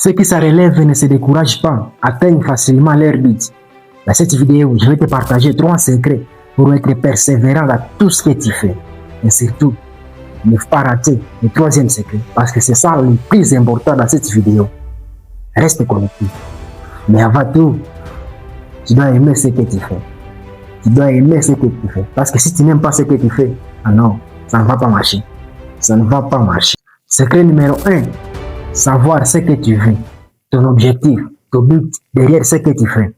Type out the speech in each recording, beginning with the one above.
Ceux qui se relèvent et ne se découragent pas atteignent facilement leur but. Dans cette vidéo, je vais te partager 3 secrets pour être persévérant dans tout ce que tu fais. Et surtout, ne pas rater le 3e secret, parce que c'est ça le plus important dans cette vidéo. Reste connecté. Mais avant tout, tu dois aimer ce que tu fais. Tu dois aimer ce que tu fais. Parce que si tu n'aimes pas ce que tu fais, ah non, ça ne va pas marcher. Ça ne va pas marcher. Secret numéro 1, savoir ce que tu veux. Ton objectif, ton but derrière ce que tu fais.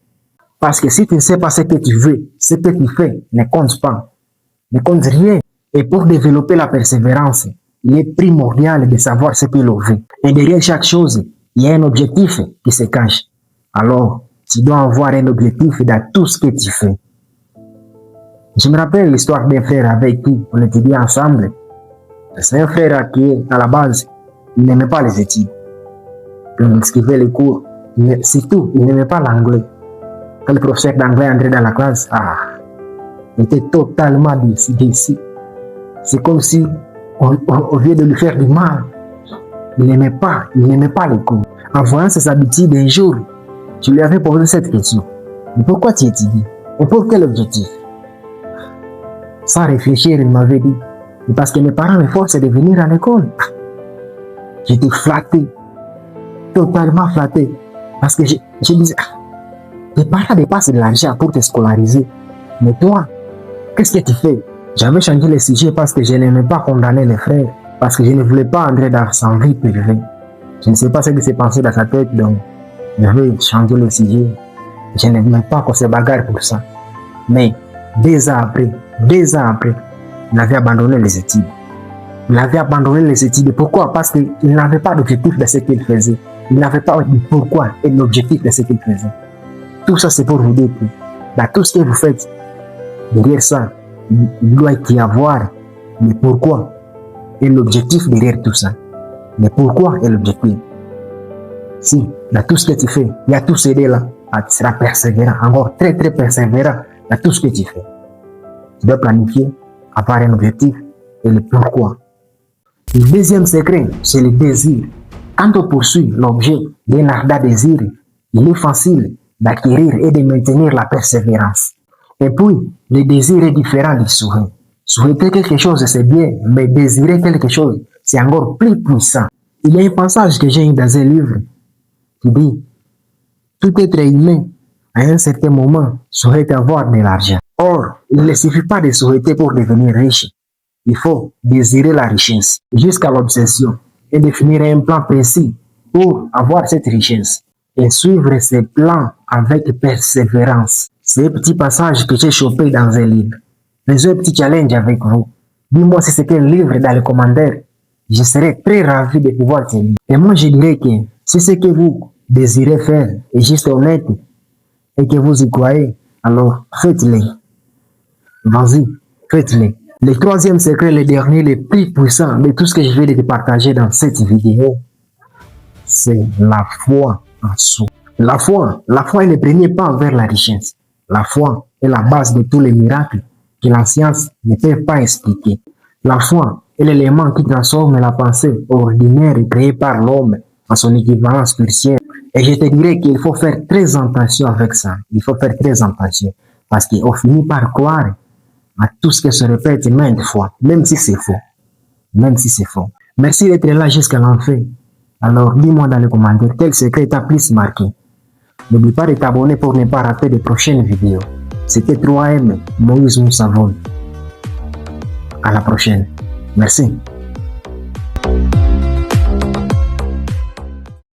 Parce que si tu ne sais pas ce que tu veux, ce que tu fais ne compte pas. Ne compte rien. Et pour développer la persévérance, il est primordial de savoir ce que l'on veut. Et derrière chaque chose, il y a un objectif qui se cache. Alors, tu dois avoir un objectif dans tout ce que tu fais. Je me rappelle l'histoire d'un frère avec qui on étudiait ensemble. C'est un frère qui, à la base, il n'aimait pas les études. Il suivait les cours. Surtout, il n'aimait pas l'anglais. Quand le professeur d'anglais entrait dans la classe, il était totalement déçu. C'est comme si, au lieu de lui faire du mal, il n'aimait pas les cours. En voyant ses habitudes, un jour, je lui avais posé cette question. Mais pourquoi tu étudies? Et pour quel objectif? Sans réfléchir, il m'avait dit, parce que mes parents me forcent de venir à l'école. J'étais flatté, totalement flatté, parce que je disais, tes parents dépassent de l'argent pour te scolariser, mais toi, qu'est-ce que tu fais? J'avais changé le sujet parce que je n'aimais pas condamner les frères, parce que je ne voulais pas entrer dans sa vie privée. Je ne sais pas ce qui s'est passé dans sa tête, donc je vais changer le sujet. Je n'aimais pas qu'on se bagarre pour ça. Mais 2 ans après, il avait abandonné les études. Il avait abandonné les études. Pourquoi? Parce qu'il n'avait pas d'objectif de ce qu'il faisait. Il n'avait pas de pourquoi et l'objectif de ce qu'il faisait. Tout ça, c'est pour vous dire que dans tout ce que vous faites, derrière ça, il doit y avoir le pourquoi et l'objectif derrière tout ça. Le pourquoi et l'objectif. Si, dans tout ce que tu fais, il y a tous ces deux-là, tu seras persévérant, encore très persévérant dans tout ce que tu fais. Tu dois planifier, avoir un objectif et le pourquoi. Le 2e secret, c'est le désir. Quand on poursuit l'objet d'un ardent désir, il est facile d'acquérir et de maintenir la persévérance. Et puis, le désir est différent du souhait. Souhaiter quelque chose, c'est bien, mais désirer quelque chose, c'est encore plus puissant. Il y a un passage que j'ai eu dans un livre qui dit « Tout être humain, à un certain moment, souhaite avoir de l'argent. Or, il ne suffit pas de souhaiter pour devenir riche. Il faut désirer la richesse jusqu'à l'obsession et définir un plan précis pour avoir cette richesse et suivre ces plans avec persévérance. » C'est un petit passage que j'ai chopé dans un livre. Faisons un petit challenge avec vous. Dis-moi si c'est un livre dans les commentaires. Je serais très ravi de pouvoir te lire. Et moi, je dirais que si ce que vous désirez faire est juste honnête et que vous y croyez, alors faites-le. Vas-y, faites-le. Le 3e secret, le dernier, le plus puissant de tout ce que je vais te partager dans cette vidéo, c'est la foi en soi. La foi est le premier pas vers la richesse. La foi est la base de tous les miracles que la science ne peut pas expliquer. La foi est l'élément qui transforme la pensée ordinaire créée par l'homme en son équivalent spirituel. Et je te dirais qu'il faut faire très attention avec ça. Il faut faire très attention. Parce qu'on finit par croire à tout ce qui se répète maintes fois, même si c'est faux. Même si c'est faux. Merci d'être là jusqu'à la fin. Alors, dis-moi dans les commentaires quel secret t'a plus marqué. N'oublie pas de t'abonner pour ne pas rater de prochaines vidéos. C'était 3M, Moïse Moussavon. À la prochaine. Merci.